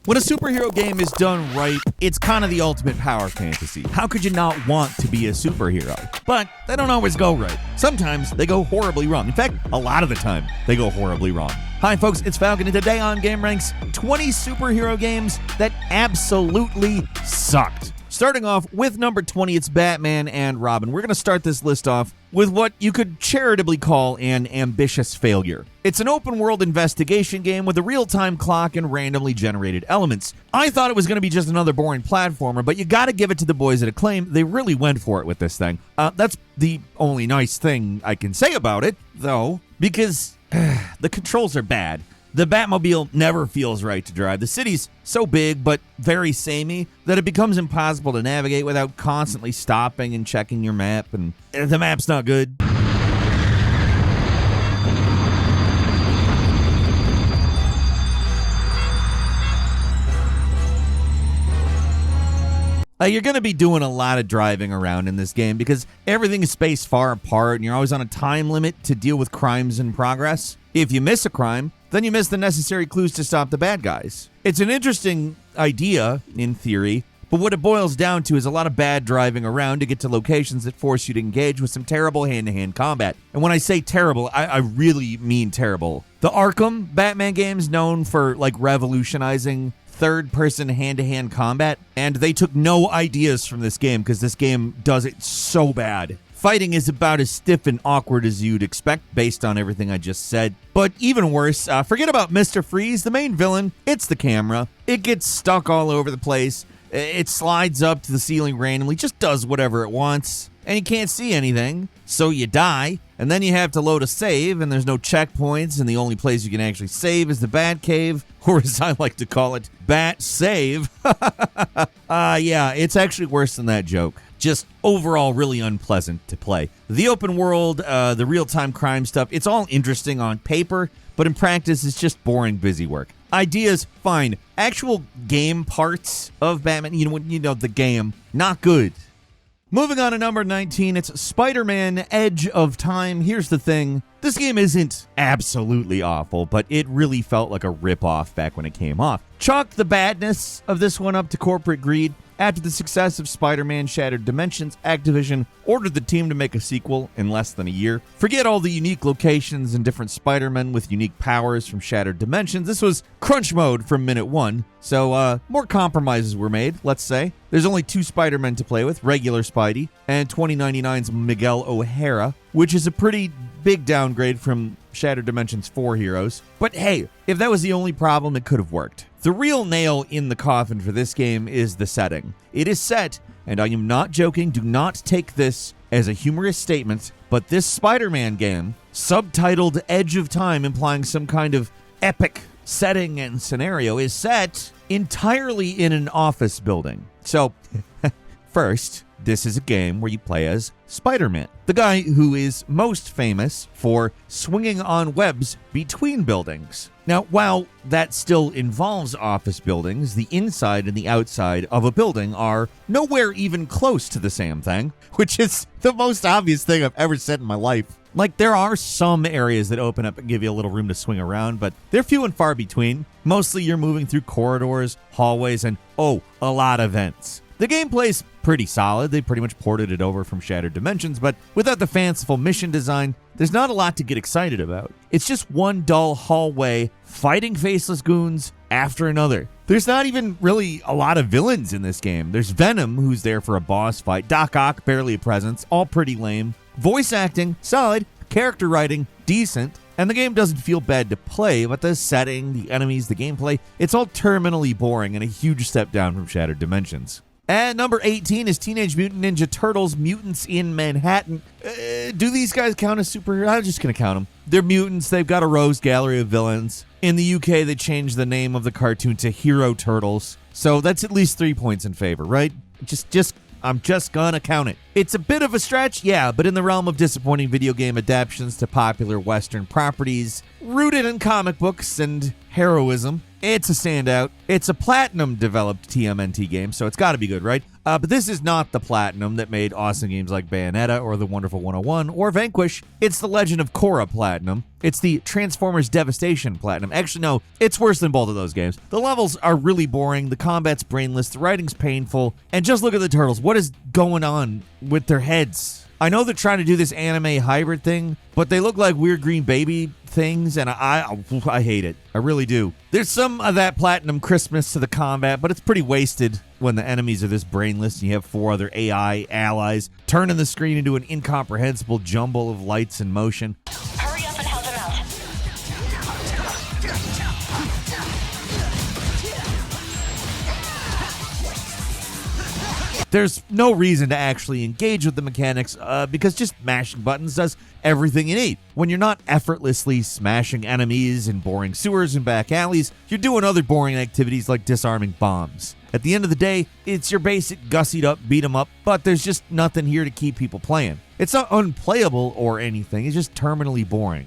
When a superhero game is done right, it's kind of the ultimate power fantasy. How could you not want to be a superhero? But they don't always go right. Sometimes they go horribly wrong. In fact, a lot of the time, they go horribly wrong. Hi folks, it's Falcon, and today on Game Ranks, 20 superhero games that absolutely sucked. Starting off with number 20, it's Batman and Robin. We're going to start this list off with what you could charitably call an ambitious failure. It's an open-world investigation game with a real-time clock and randomly generated elements. I thought it was going to be just another boring platformer, but you got to give it to the boys at Acclaim. They really went for it with this thing. That's the only nice thing I can say about it, though, because the controls are bad. The Batmobile never feels right to drive. The city's so big but very samey that it becomes impossible to navigate without constantly stopping and checking your map, and the map's not good. You're going to be doing a lot of driving around in this game because everything is spaced far apart and you're always on a time limit to deal with crimes in progress. If you miss a crime, then you miss the necessary clues to stop the bad guys. It's an interesting idea, in theory, but what it boils down to is a lot of bad driving around to get to locations that force you to engage with some terrible hand-to-hand combat. And when I say terrible, I really mean terrible. The Arkham Batman game's known for, revolutionizing third-person hand-to-hand combat, and they took no ideas from this game because this game does it so bad. Fighting is about as stiff and awkward as you'd expect based on everything I just said. But even worse, forget about Mr. Freeze, the main villain. It's the camera. It gets stuck all over the place. It slides up to the ceiling randomly, just does whatever it wants, and you can't see anything, so you die, and then you have to load a save, and there's no checkpoints, and the only place you can actually save is the Bat Cave, or as I like to call it, Bat Save. Yeah, it's actually worse than that joke. Just overall really unpleasant to play. The open world, the real-time crime stuff, it's all interesting on paper, but in practice, it's just boring, busy work. Ideas, fine. Actual game parts of Batman, the game, not good. Moving on to number 19, it's Spider-Man Edge of Time. Here's the thing. This game isn't absolutely awful, but it really felt like a rip-off back when it came off. Chalk the badness of this one up to corporate greed. After the success of Spider-Man Shattered Dimensions, Activision ordered the team to make a sequel in less than a year. Forget all the unique locations and different Spider-Men with unique powers from Shattered Dimensions. This was crunch mode from minute one, so more compromises were made, let's say. There's only 2 Spider-Men to play with, regular Spidey, and 2099's Miguel O'Hara, which is a pretty big downgrade from Shattered Dimensions 4 heroes. But hey, if that was the only problem, it could have worked. The real nail in the coffin for this game is the setting. It is set, and I am not joking, do not take this as a humorous statement, but this Spider-Man game, subtitled Edge of Time, implying some kind of epic setting and scenario, is set entirely in an office building. So, first, this is a game where you play as Spider-Man, the guy who is most famous for swinging on webs between buildings. Now, while that still involves office buildings, the inside and the outside of a building are nowhere even close to the same thing, which is the most obvious thing I've ever said in my life. There are some areas that open up and give you a little room to swing around, but they're few and far between. Mostly you're moving through corridors, hallways, and, a lot of vents. The gameplay's pretty solid. They pretty much ported it over from Shattered Dimensions, but without the fanciful mission design, there's not a lot to get excited about. It's just one dull hallway fighting faceless goons after another. There's not even really a lot of villains in this game. There's Venom, who's there for a boss fight. Doc Ock, barely a presence, all pretty lame. Voice acting, solid. Character writing, decent. And the game doesn't feel bad to play, but the setting, the enemies, the gameplay, it's all terminally boring and a huge step down from Shattered Dimensions. And number 18 is Teenage Mutant Ninja Turtles Mutants in Manhattan. Do these guys count as superheroes? I'm just going to count them. They're mutants. They've got a rogues gallery of villains. In the UK, they changed the name of the cartoon to Hero Turtles. So that's at least 3 points in favor, right? I'm just gonna count it. It's a bit of a stretch, yeah, but in the realm of disappointing video game adaptations to popular Western properties, rooted in comic books and Heroism. It's a standout. It's a Platinum-developed TMNT game, so it's got to be good, right? But this is not the Platinum that made awesome games like Bayonetta or The Wonderful 101 or Vanquish. It's the Legend of Korra Platinum. It's the Transformers Devastation Platinum. Actually, no, it's worse than both of those games. The levels are really boring, the combat's brainless, the writing's painful, and just look at the turtles. What is going on with their heads? I know they're trying to do this anime hybrid thing, but they look like weird green baby things, and I hate it. I really do. There's some of that Platinum Christmas to the combat, but it's pretty wasted when the enemies are this brainless and you have 4 other AI allies turning the screen into an incomprehensible jumble of lights and motion. Hurry up and help him out. There's no reason to actually engage with the mechanics because just mashing buttons does everything you need. When you're not effortlessly smashing enemies in boring sewers and back alleys, you're doing other boring activities like disarming bombs. At the end of the day, it's your basic gussied up beat 'em up, but there's just nothing here to keep people playing. It's not unplayable or anything, it's just terminally boring.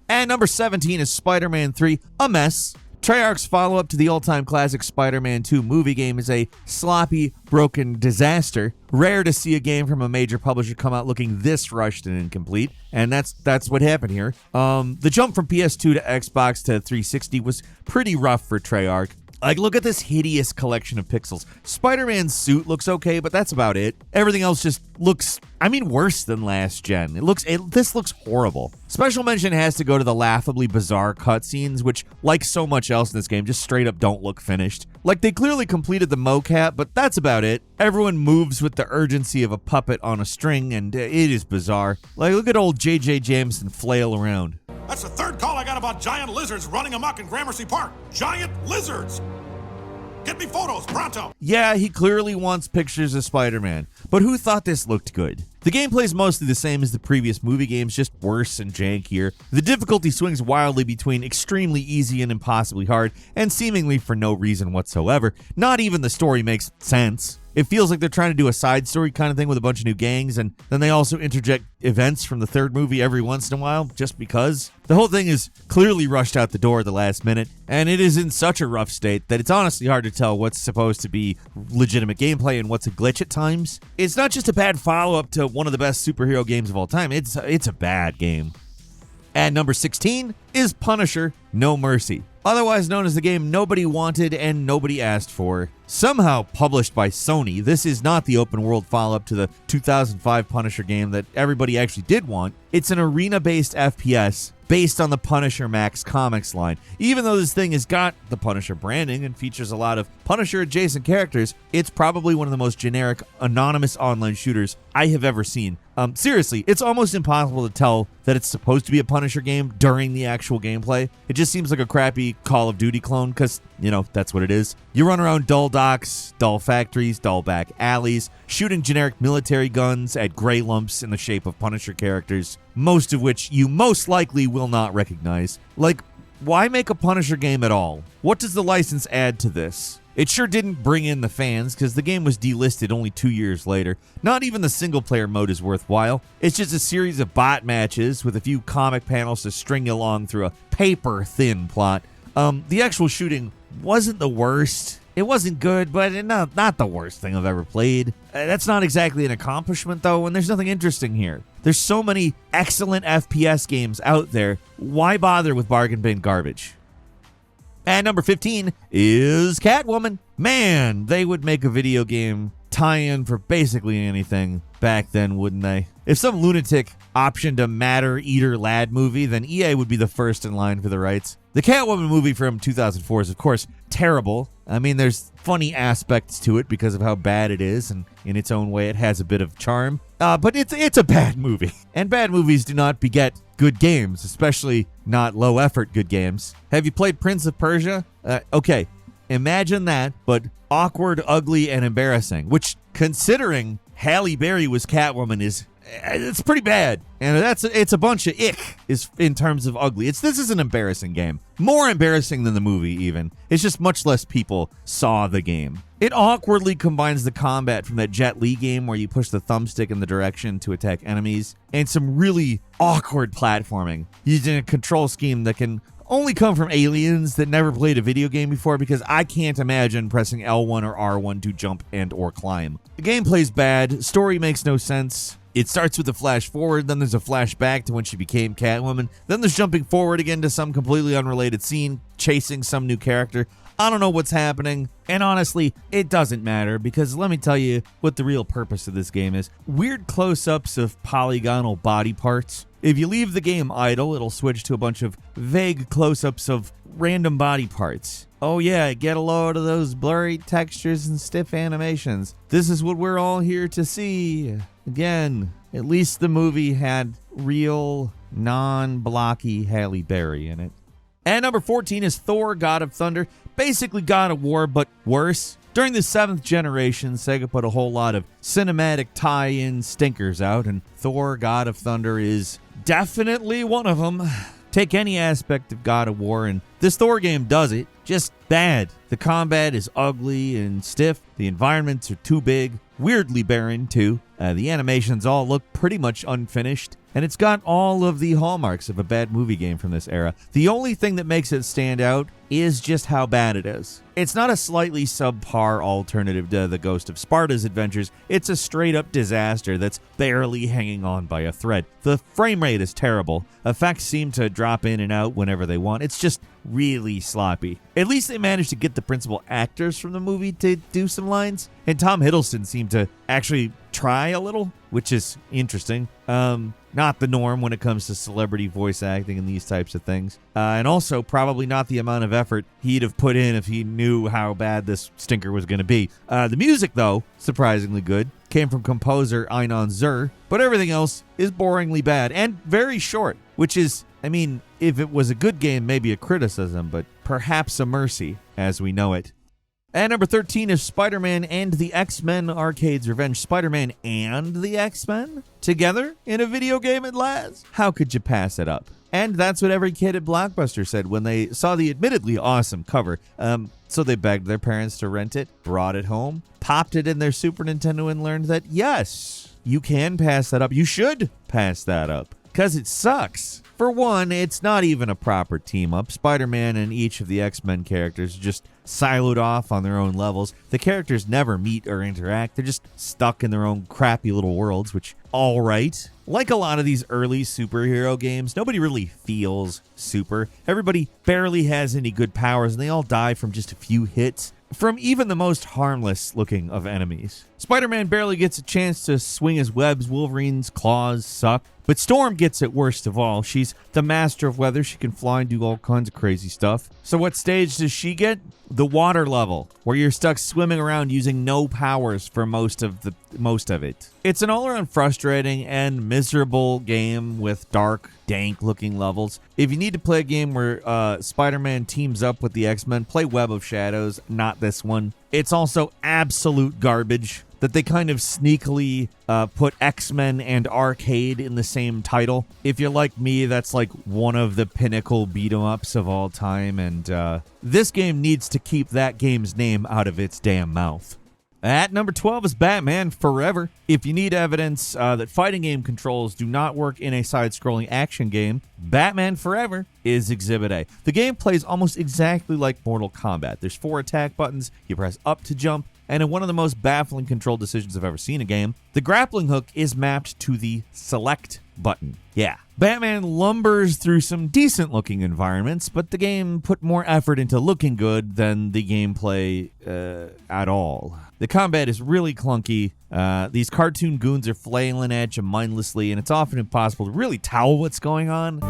And number 17 is Spider-Man 3, A Mess. Treyarch's follow-up to the all-time classic Spider-Man 2 movie game is a sloppy, broken disaster. Rare to see a game from a major publisher come out looking this rushed and incomplete, and that's what happened here. The jump from PS2 to Xbox to 360 was pretty rough for Treyarch. Like, look at this hideous collection of pixels. Spider-Man's suit looks okay, but that's about it. Everything else just looks, worse than last gen. This looks horrible. Special mention has to go to the laughably bizarre cutscenes, which, like so much else in this game, just straight up don't look finished. Like, they clearly completed the mocap, but that's about it. Everyone moves with the urgency of a puppet on a string, and it is bizarre. Like, look at old J.J. Jameson flail around. That's the third call I got about giant lizards running amok in Gramercy Park. Giant lizards! Get me photos, pronto! Yeah, he clearly wants pictures of Spider-Man, but who thought this looked good? The gameplay is mostly the same as the previous movie games, just worse and jankier. The difficulty swings wildly between extremely easy and impossibly hard, and seemingly for no reason whatsoever. Not even the story makes sense. It feels like they're trying to do a side story kind of thing with a bunch of new gangs, and then they also interject events from the third movie every once in a while, just because. The whole thing is clearly rushed out the door at the last minute, and it is in such a rough state that it's honestly hard to tell what's supposed to be legitimate gameplay and what's a glitch at times. It's not just a bad follow-up to one of the best superhero games of all time, it's a bad game. And number 16 is Punisher: No Mercy. Otherwise known as the game nobody wanted and nobody asked for. Somehow published by Sony, this is not the open world follow-up to the 2005 Punisher game that everybody actually did want. It's an arena-based FPS based on the Punisher Max Comics line. Even though this thing has got the Punisher branding and features a lot of Punisher-adjacent characters, it's probably one of the most generic, anonymous online shooters I have ever seen. Seriously, it's almost impossible to tell that it's supposed to be a Punisher game during the actual gameplay. It just seems like a crappy Call of Duty clone, because, that's what it is. You run around dull docks, dull factories, dull back alleys, shooting generic military guns at gray lumps in the shape of Punisher characters, most of which you most likely will not recognize. Like, why make a Punisher game at all? What does the license add to this? It sure didn't bring in the fans, because the game was delisted only 2 years later. Not even the single-player mode is worthwhile. It's just a series of bot matches with a few comic panels to string you along through a paper-thin plot. The actual shooting wasn't the worst. It wasn't good, but not the worst thing I've ever played. That's not exactly an accomplishment, though, and there's nothing interesting here. There's so many excellent FPS games out there. Why bother with bargain bin garbage? And number 15 is Catwoman. Man, they would make a video game tie-in for basically anything back then, wouldn't they? If some lunatic optioned a Matter Eater Lad movie, then EA would be the first in line for the rights. The Catwoman movie from 2004 is, of course, terrible. There's funny aspects to it because of how bad it is, and in its own way, it has a bit of charm. But it's a bad movie. And bad movies do not beget good games, especially not low-effort good games. Have you played Prince of Persia? Okay, imagine that, but awkward, ugly, and embarrassing, which, considering Halle Berry was Catwoman, it's pretty bad. And it's a bunch of ick is in terms of ugly. This is an embarrassing game. More embarrassing than the movie, even. It's just much less people saw the game. It awkwardly combines the combat from that Jet Li game where you push the thumbstick in the direction to attack enemies, and some really awkward platforming using a control scheme that can only come from aliens that never played a video game before, because I can't imagine pressing L1 or R1 to jump and or climb. The gameplay's bad, story makes no sense. It starts with a flash forward, then there's a flashback to when she became Catwoman, then there's jumping forward again to some completely unrelated scene, chasing some new character. I don't know what's happening, and honestly, it doesn't matter, because let me tell you what the real purpose of this game is. Weird close-ups of polygonal body parts. If you leave the game idle, it'll switch to a bunch of vague close-ups of random body parts. Oh yeah, get a load of those blurry textures and stiff animations. This is what we're all here to see. Again, at least the movie had real, non-blocky Halle Berry in it. And number 14 is Thor: God of Thunder. Basically God of War, but worse. During the 7th generation, Sega put a whole lot of cinematic tie-in stinkers out, and Thor: God of Thunder is definitely one of them. Take any aspect of God of War, and this Thor game does it, just bad. The combat is ugly and stiff, the environments are too big, weirdly barren too, the animations all look pretty much unfinished, and it's got all of the hallmarks of a bad movie game from this era. The only thing that makes it stand out is just how bad it is. It's not a slightly subpar alternative to the Ghost of Sparta's adventures, it's a straight-up disaster that's barely hanging on by a thread. The frame rate is terrible, effects seem to drop in and out whenever they want, it's just really sloppy. At least they managed to get the principal actors from the movie to do some lines, and Tom Hiddleston seemed to actually try a little, which is interesting. Not the norm when it comes to celebrity voice acting and these types of things. And also probably not the amount of effort he'd have put in if he knew how bad this stinker was going to be. The music, though, surprisingly good, came from composer Einon Zur, but everything else is boringly bad and very short, which is, I mean, if it was a good game, maybe a criticism, but perhaps a mercy as we know it. And number 13 is Spider-Man and the X-Men Arcade's Revenge. Spider-Man and the X-Men together in a video game at last? How could you pass it up? And that's what every kid at Blockbuster said when they saw the admittedly awesome cover. So they begged their parents to rent it, brought it home, popped it in their Super Nintendo, and learned that, yes, you can pass that up. You should pass that up, because it sucks. For one, it's not even a proper team-up. Spider-Man and each of the X-Men characters just siloed off on their own levels. The characters never meet or interact. They're just stuck in their own crappy little worlds, which, all right. Like a lot of these early superhero games, nobody really feels super. Everybody barely has any good powers, and they all die from just a few hits from even the most harmless looking of enemies. Spider-Man barely gets a chance to swing his webs. Wolverine's claws suck. But Storm gets it worst of all. She's the master of weather. She can fly and do all kinds of crazy stuff. So what stage does she get? The water level, where you're stuck swimming around using no powers for most of it. It's an all-around frustrating and miserable game with dark, dank-looking levels. If you need to play a game where Spider-Man teams up with the X-Men, play Web of Shadows, not this one. It's also absolute garbage that they kind of sneakily put X-Men and Arcade in the same title. If you're like me, that's like one of the pinnacle beat-em-ups of all time, and this game needs to keep that game's name out of its damn mouth. At number 12 is Batman Forever. If you need evidence that fighting game controls do not work in a side-scrolling action game, Batman Forever is Exhibit A. The game plays almost exactly like Mortal Kombat. There's 4 attack buttons, you press up to jump, and in one of the most baffling control decisions I've ever seen in a game, the grappling hook is mapped to the select button. Yeah. Batman lumbers through some decent-looking environments, but the game put more effort into looking good than the gameplay at all. The combat is really clunky. These cartoon goons are flailing at you mindlessly, and it's often impossible to really tell what's going on.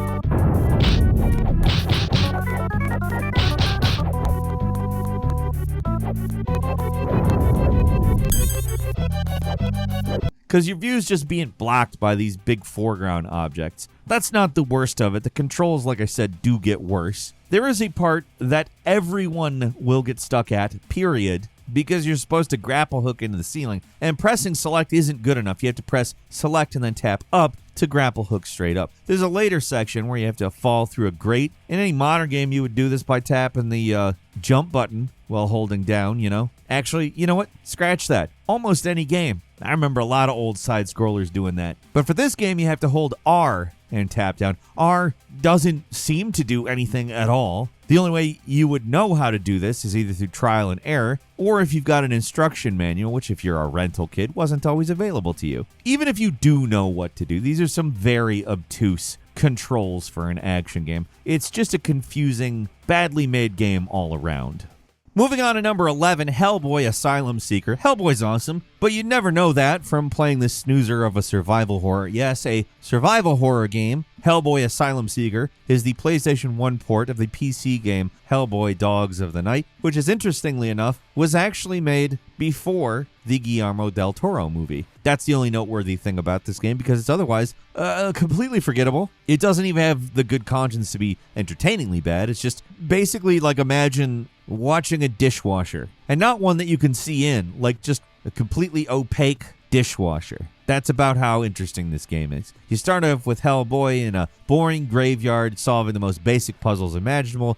Because your view's just being blocked by these big foreground objects. That's not the worst of it. The controls, like I said, do get worse. There is a part that everyone will get stuck at, period, because you're supposed to grapple hook into the ceiling, and pressing select isn't good enough. You have to press select and then tap up to grapple hook straight up. There's a later section where you have to fall through a grate. In any modern game, you would do this by tapping the jump button while holding down, you know. Actually, you know what? Scratch that. Almost any game. I remember a lot of old side-scrollers doing that. But for this game, you have to hold R and tap down. R doesn't seem to do anything at all. The only way you would know how to do this is either through trial and error, or if you've got an instruction manual, which if you're a rental kid, wasn't always available to you. Even if you do know what to do, these are some very obtuse controls for an action game. It's just a confusing, badly made game all around. Moving on to number 11, Hellboy Asylum Seeker. Hellboy's awesome, but you'd never know that from playing this snoozer of a survival horror. Yes, a survival horror game. Hellboy Asylum Seeker is the PlayStation 1 port of the PC game Hellboy Dogs of the Night, which is interestingly enough, was actually made before the Guillermo del Toro movie. That's the only noteworthy thing about this game because it's otherwise completely forgettable. It doesn't even have the good conscience to be entertainingly bad. It's just basically like imagine watching a dishwasher, and not one that you can see in, like just a completely opaque dishwasher. That's about how interesting this game is. You start off with Hellboy in a boring graveyard solving the most basic puzzles imaginable.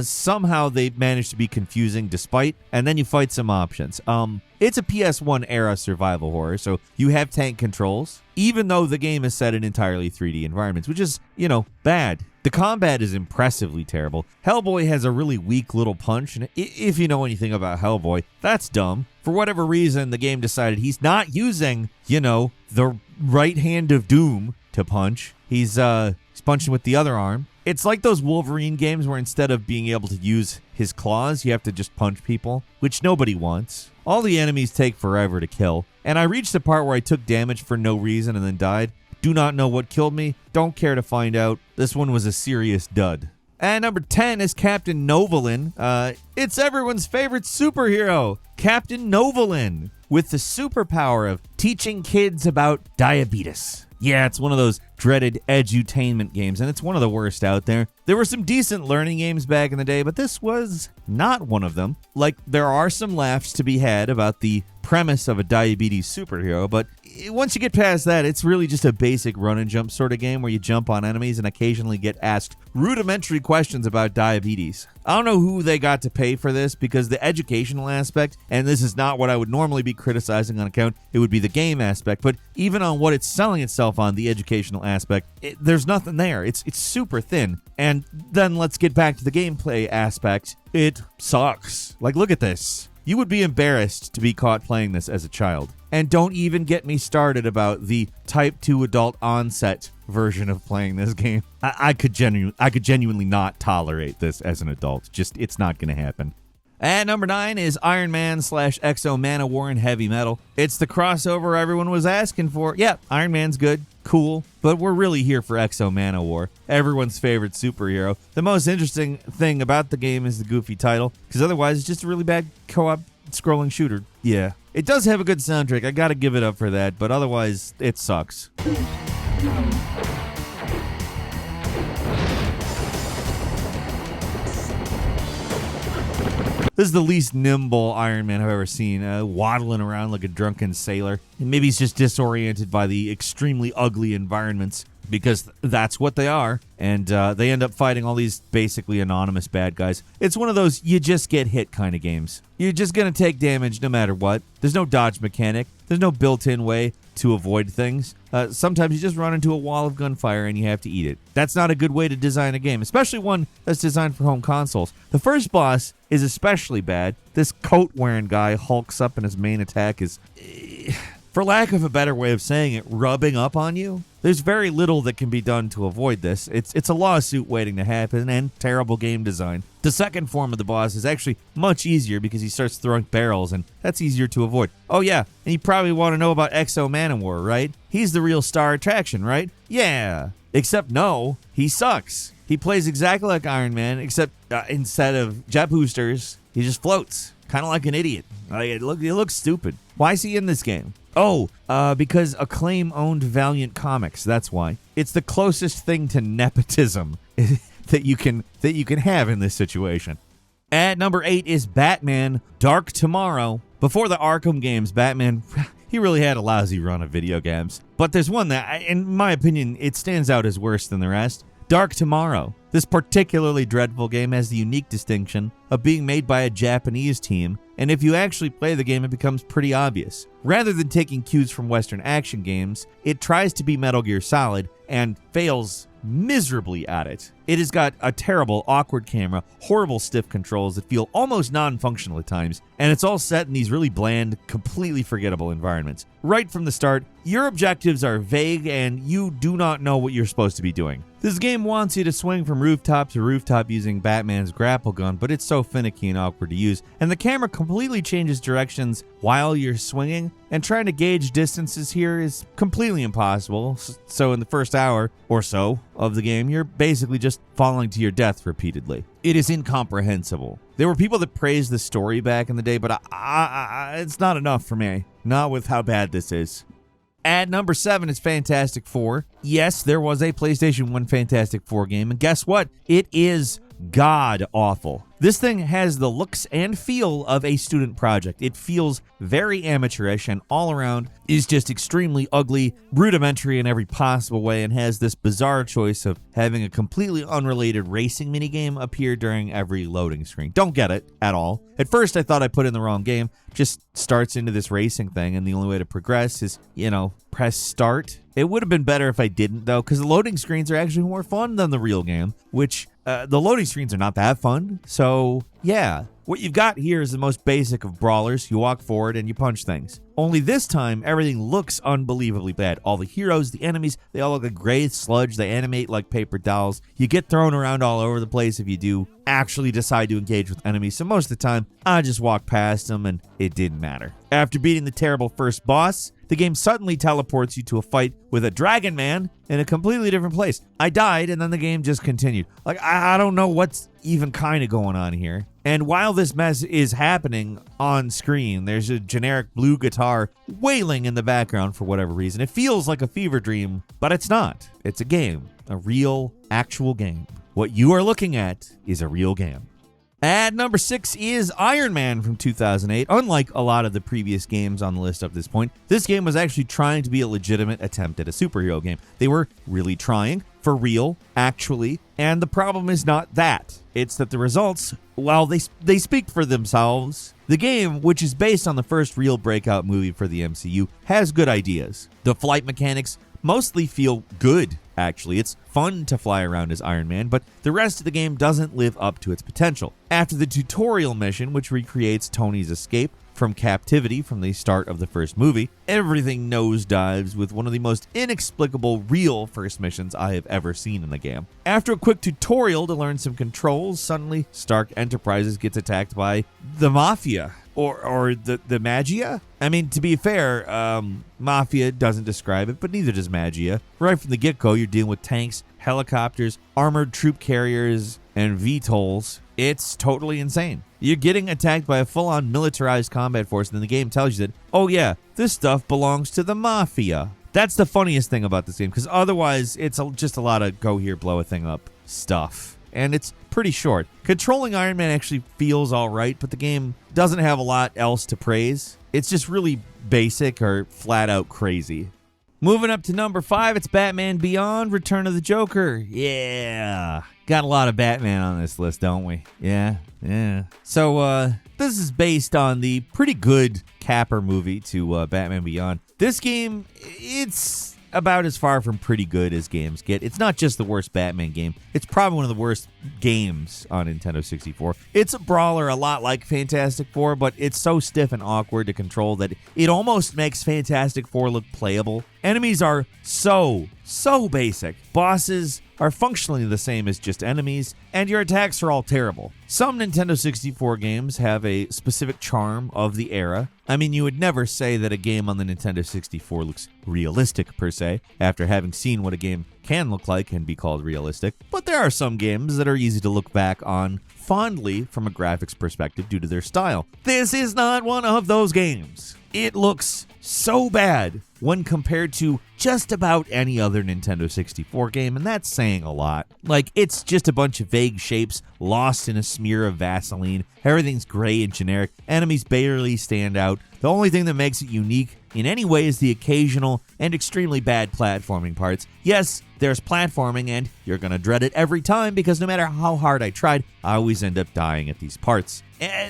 Somehow they manage to be confusing despite, and then you fight some options. It's a PS1 era survival horror, so you have tank controls, even though the game is set in entirely 3D environments, which is, bad. The combat is impressively terrible. Hellboy has a really weak little punch, and if you know anything about Hellboy, that's dumb. For whatever reason, the game decided he's not using, the right hand of doom to punch. He's punching with the other arm. It's like those Wolverine games where instead of being able to use his claws, you have to just punch people, which nobody wants. All the enemies take forever to kill, and I reached the part where I took damage for no reason and then died. Do not know what killed me. Don't care to find out. This one was a serious dud. And number 10 is Captain Novolin. It's everyone's favorite superhero, Captain Novolin, with the superpower of teaching kids about diabetes. Yeah, it's one of those dreaded edutainment games, and it's one of the worst out there. There were some decent learning games back in the day, but this was not one of them. Like, there are some laughs to be had about the premise of a diabetes superhero, but once you get past that, it's really just a basic run and jump sort of game where you jump on enemies and occasionally get asked rudimentary questions about diabetes. I don't know who they got to pay for this because the educational aspect, and this is not what I would normally be criticizing on account, it would be the game aspect, but even on what it's selling itself on, the educational aspect, there's nothing there. It's super thin. And then let's get back to the gameplay aspect. It sucks. Like, look at this. You would be embarrassed to be caught playing this as a child. And don't even get me started about the Type 2 adult onset version of playing this game. I could genuinely not tolerate this as an adult. Just, it's not going to happen. At number 9 is Iron Man / Exo Manowar in heavy metal. It's the crossover everyone was asking for. Yeah, Iron Man's good, cool, but we're really here for Exo Manowar, everyone's favorite superhero. The most interesting thing about the game is the goofy title, because otherwise it's just a really bad co-op scrolling shooter. Yeah, it does have a good soundtrack, I gotta give it up for that, but otherwise it sucks. This is the least nimble Iron Man I've ever seen, waddling around like a drunken sailor. And maybe he's just disoriented by the extremely ugly environments, because that's what they are. And they end up fighting all these basically anonymous bad guys. It's one of those you just get hit kind of games. You're just going to take damage no matter what. There's no dodge mechanic. There's no built-in way to avoid things. Sometimes you just run into a wall of gunfire and you have to eat it. That's not a good way to design a game, especially one that's designed for home consoles. The first boss is especially bad. This coat-wearing guy hulks up and his main attack is, for lack of a better way of saying it, rubbing up on you. There's very little that can be done to avoid this. It's a lawsuit waiting to happen and terrible game design. The second form of the boss is actually much easier because he starts throwing barrels and that's easier to avoid. Oh yeah, and you probably want to know about Exo Manowar, right? He's the real star attraction, right? Yeah. Except no, he sucks. He plays exactly like Iron Man, except instead of jet boosters, he just floats. Kind of like an idiot. It looks stupid. Why is he in this game? Oh, because Acclaim owned Valiant Comics. That's why. It's the closest thing to nepotism that you can have in this situation. At number 8 is Batman: Dark Tomorrow. Before the Arkham games, Batman, he really had a lousy run of video games. But there's one that, in my opinion, it stands out as worse than the rest. Dark Tomorrow. This particularly dreadful game has the unique distinction of being made by a Japanese team, and if you actually play the game, it becomes pretty obvious. Rather than taking cues from Western action games, it tries to be Metal Gear Solid and fails miserably at it. It has got a terrible, awkward camera, horrible stiff controls that feel almost non-functional at times, and it's all set in these really bland, completely forgettable environments. Right from the start, your objectives are vague and you do not know what you're supposed to be doing. This game wants you to swing from rooftop to rooftop using Batman's grapple gun, but it's so finicky and awkward to use, and the camera completely changes directions while you're swinging, and trying to gauge distances here is completely impossible. So in the first hour or so of the game, you're basically just falling to your death repeatedly. It is incomprehensible. There were people that praised the story back in the day, but it's not enough for me. Not with how bad this is. At number 7 is Fantastic Four. Yes, there was a PlayStation 1 Fantastic Four game, and guess what? It is god awful. This thing has the looks and feel of a student project. It feels very amateurish and all around is just extremely ugly, rudimentary in every possible way, and has this bizarre choice of having a completely unrelated racing minigame appear during every loading screen. Don't get it at all. At first I thought I put in the wrong game. Just starts into this racing thing, and the only way to progress is, press start. It would have been better if I didn't, though, because the loading screens are actually more fun than the real game, which the loading screens are not that fun. So, yeah, what you've got here is the most basic of brawlers. You walk forward and you punch things. Only this time, everything looks unbelievably bad. All the heroes, the enemies, they all look like gray sludge. They animate like paper dolls. You get thrown around all over the place if you do actually decide to engage with enemies. So most of the time, I just walked past them and it didn't matter. After beating the terrible first boss, the game suddenly teleports you to a fight with a Dragon Man in a completely different place. I died, and then the game just continued. I don't know what's even kind of going on here. And while this mess is happening on screen, there's a generic blue guitar wailing in the background for whatever reason. It feels like a fever dream, but it's not. It's a game. A real, actual game. What you are looking at is a real game. At number 6 is Iron Man from 2008. Unlike a lot of the previous games on the list up to this point, this game was actually trying to be a legitimate attempt at a superhero game. They were really trying, for real, actually, and the problem is not that. It's that the results, well, they speak for themselves. The game, which is based on the first real breakout movie for the MCU, has good ideas. The flight mechanics mostly feel good, actually. It's fun to fly around as Iron Man, but the rest of the game doesn't live up to its potential. After the tutorial mission, which recreates Tony's escape from captivity from the start of the first movie, everything nosedives with one of the most inexplicable real first missions I have ever seen in the game. After a quick tutorial to learn some controls, suddenly Stark Enterprises gets attacked by the Mafia. Or the Magia? I mean, to be fair, Mafia doesn't describe it, but neither does Magia. Right from the get-go, you're dealing with tanks, helicopters, armored troop carriers, and VTOLs. It's totally insane. You're getting attacked by a full-on militarized combat force, and then the game tells you that, oh yeah, this stuff belongs to the Mafia. That's the funniest thing about this game, because otherwise it's just a lot of go here, blow a thing up stuff. And it's pretty short. Controlling Iron Man actually feels all right, but the game doesn't have a lot else to praise. It's just really basic or flat out crazy. Moving up to number 5, it's Batman Beyond: Return of the Joker. Yeah. Got a lot of Batman on this list, don't we? Yeah. So, this is based on the pretty good capper movie to Batman Beyond. This game, it's about as far from pretty good as games get. It's not just the worst Batman game. It's probably one of the worst games on Nintendo 64. It's a brawler a lot like Fantastic Four, but it's so stiff and awkward to control that it almost makes Fantastic Four look playable. Enemies are so basic. Bosses are functionally the same as just enemies, and your attacks are all terrible. Some Nintendo 64 games have a specific charm of the era. I mean, you would never say that a game on the Nintendo 64 looks realistic, per se, after having seen what a game can look like and be called realistic. But there are some games that are easy to look back on fondly from a graphics perspective due to their style. This is not one of those games. It looks so bad when compared to just about any other Nintendo 64 game, and that's saying a lot. Like, it's just a bunch of vague shapes lost in a smear of Vaseline. Everything's gray and generic. Enemies barely stand out. The only thing that makes it unique in any way is the occasional and extremely bad platforming parts. Yes, there's platforming, and you're going to dread it every time because no matter how hard I tried, I always end up dying at these parts.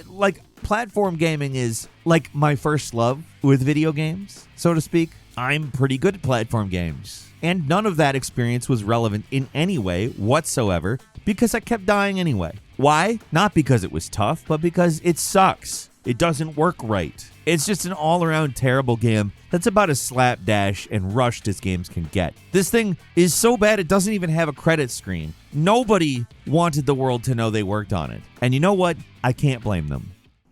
Like, platform gaming is like my first love with video games, so to speak. I'm pretty good at platform games. And none of that experience was relevant in any way whatsoever because I kept dying anyway. Why? Not because it was tough, but because it sucks. It doesn't work right. It's just an all-around terrible game that's about as slapdash and rushed as games can get. This thing is so bad it doesn't even have a credit screen. Nobody wanted the world to know they worked on it. And you know what? I can't blame them.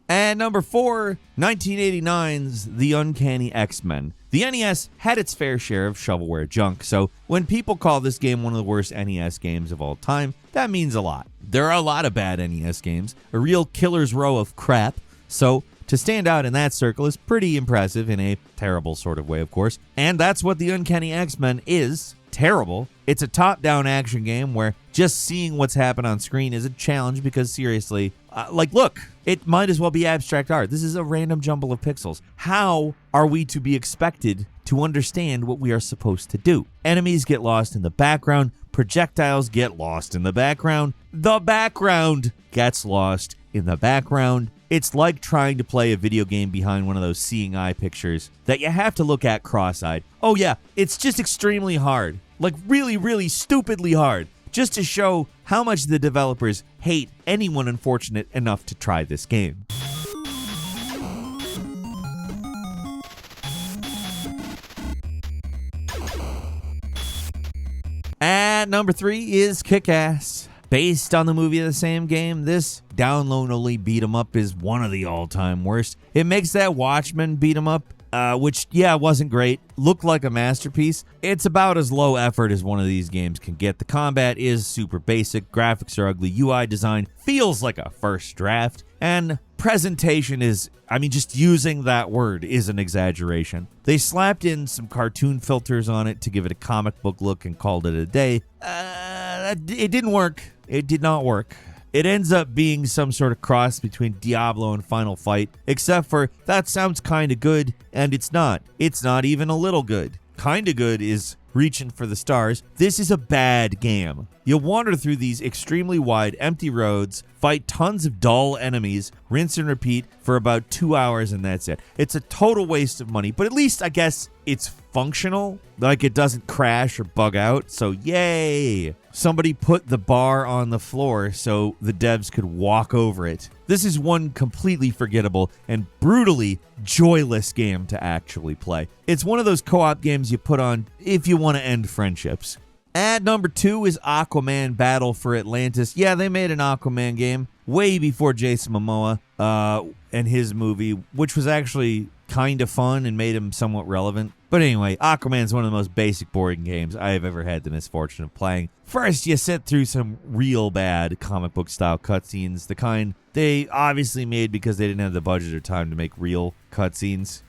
And number 4, 1989's The Uncanny X-Men. The NES had its fair share of shovelware junk, so when people call this game one of the worst NES games of all time, that means a lot. There are a lot of bad NES games, a real killer's row of crap, so to stand out in that circle is pretty impressive in a terrible sort of way, of course. And that's what The Uncanny X-Men is. Terrible. It's a top-down action game where just seeing what's happened on screen is a challenge because seriously, look, it might as well be abstract art. This is a random jumble of pixels. How are we to be expected to understand what we are supposed to do? Enemies get lost in the background. Projectiles get lost in the background. The background gets lost in the background. It's like trying to play a video game behind one of those seeing eye pictures that you have to look at cross-eyed. Oh yeah, it's just extremely hard. Like really, really stupidly hard. Just to show how much the developers hate anyone unfortunate enough to try this game. At number 3 is Kick-Ass. Based on the movie of the same game, this download-only beat-em-up is one of the all-time worst. It makes that Watchmen beat-em-up, which, yeah, wasn't great, look like a masterpiece. It's about as low effort as one of these games can get. The combat is super basic, graphics are ugly, UI design feels like a first draft, and presentation is, just using that word is an exaggeration. They slapped in some cartoon filters on it to give it a comic book look and called it a day. It didn't work. It did not work. It ends up being some sort of cross between Diablo and Final Fight, except for that sounds kinda good, and it's not. It's not even a little good. Kinda good is reaching for the stars. This is a bad game. You'll wander through these extremely wide, empty roads, fight tons of dull enemies, rinse and repeat for about 2 hours, and that's it. It's a total waste of money, but at least I guess it's functional. Like it doesn't crash or bug out, so yay! Somebody put the bar on the floor so the devs could walk over it. This is one completely forgettable and brutally joyless game to actually play. It's one of those co-op games you put on if you want to end friendships. At number 2 is Aquaman Battle for Atlantis. Yeah, they made an Aquaman game way before Jason Momoa and his movie, which was actually kind of fun and made him somewhat relevant. But anyway, Aquaman's one of the most basic boring games I have ever had the misfortune of playing. First, you sit through some real bad comic book style cutscenes, the kind they obviously made because they didn't have the budget or time to make real cutscenes.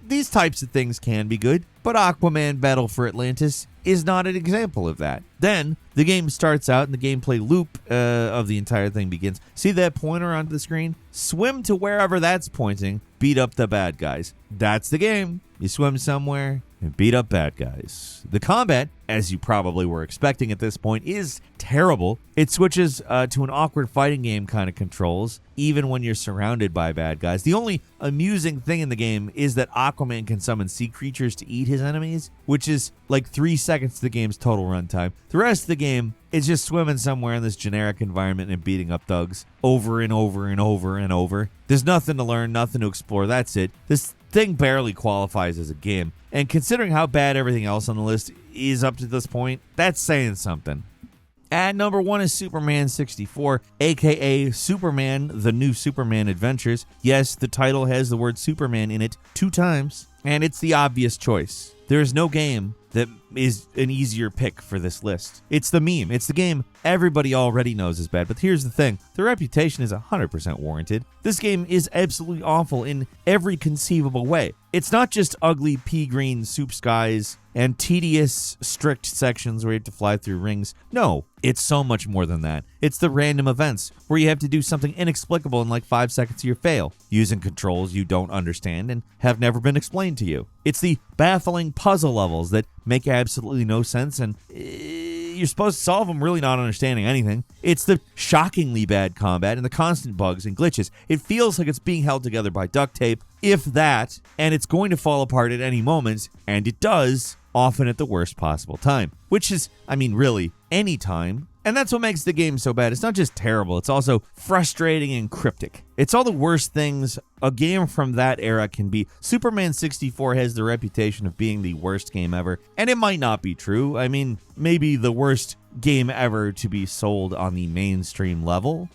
These types of things can be good, but Aquaman Battle for Atlantis is not an example of that. Then, the game starts out and the gameplay loop of the entire thing begins. See that pointer onto the screen? Swim to wherever that's pointing, beat up the bad guys. That's the game. You swim somewhere and beat up bad guys. The combat, as you probably were expecting at this point, is terrible. It switches to an awkward fighting game kind of controls, even when you're surrounded by bad guys. The only amusing thing in the game is that Aquaman can summon sea creatures to eat his enemies, which is like 3 seconds to the game's total runtime. The rest of the game is just swimming somewhere in this generic environment and beating up thugs over and over and over and over. There's nothing to learn, nothing to explore. That's it. This thing barely qualifies as a game. And considering how bad everything else on the list is up to this point, that's saying something. At number 1 is Superman 64, aka Superman, The New Superman Adventures. Yes, the title has the word Superman in it 2 times, and it's the obvious choice. There is no game that is an easier pick for this list. It's the meme. It's the game everybody already knows is bad. But here's the thing. The reputation is 100% warranted. This game is absolutely awful in every conceivable way. It's not just ugly pea green soup skies and tedious, strict sections where you have to fly through rings. No, it's so much more than that. It's the random events where you have to do something inexplicable in like 5 seconds or you fail, using controls you don't understand and have never been explained to you. It's the baffling puzzle levels that make absolutely no sense and you're supposed to solve them really not understanding anything. It's the shockingly bad combat and the constant bugs and glitches. It feels like it's being held together by duct tape, if that, and it's going to fall apart at any moment, and it does, often at the worst possible time. Which is, really, any time. And that's what makes the game so bad. It's not just terrible, it's also frustrating and cryptic. It's all the worst things a game from that era can be. Superman 64 has the reputation of being the worst game ever, and it might not be true. Maybe the worst game ever to be sold on the mainstream level.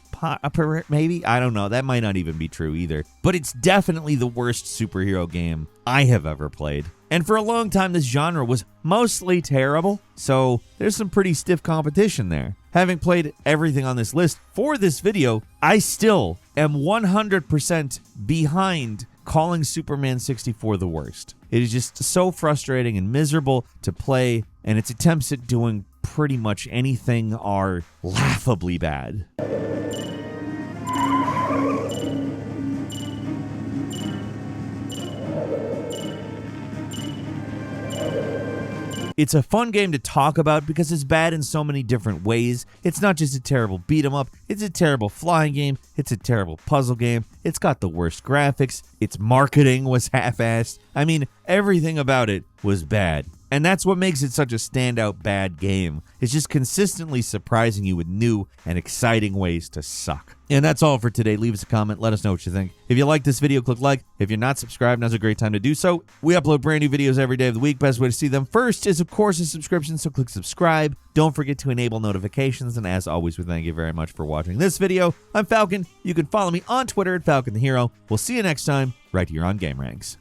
Maybe? I don't know. That might not even be true either. But it's definitely the worst superhero game I have ever played. And for a long time, this genre was mostly terrible, so there's some pretty stiff competition there. Having played everything on this list for this video, I still am 100% behind calling Superman 64 the worst. It is just so frustrating and miserable to play, and its attempts at doing pretty much anything are laughably bad. It's a fun game to talk about because it's bad in so many different ways. It's not just a terrible beat 'em up, it's a terrible flying game, it's a terrible puzzle game, it's got the worst graphics, its marketing was half-assed. Everything about it was bad. And that's what makes it such a standout bad game. It's just consistently surprising you with new and exciting ways to suck. And that's all for today. Leave us a comment. Let us know what you think. If you like this video, click like. If you're not subscribed, now's a great time to do so. We upload brand new videos every day of the week. Best way to see them first is, of course, a subscription, so click subscribe. Don't forget to enable notifications. And as always, we thank you very much for watching this video. I'm Falcon. You can follow me on Twitter at Falcon the Hero. We'll see you next time right here on Game Ranks.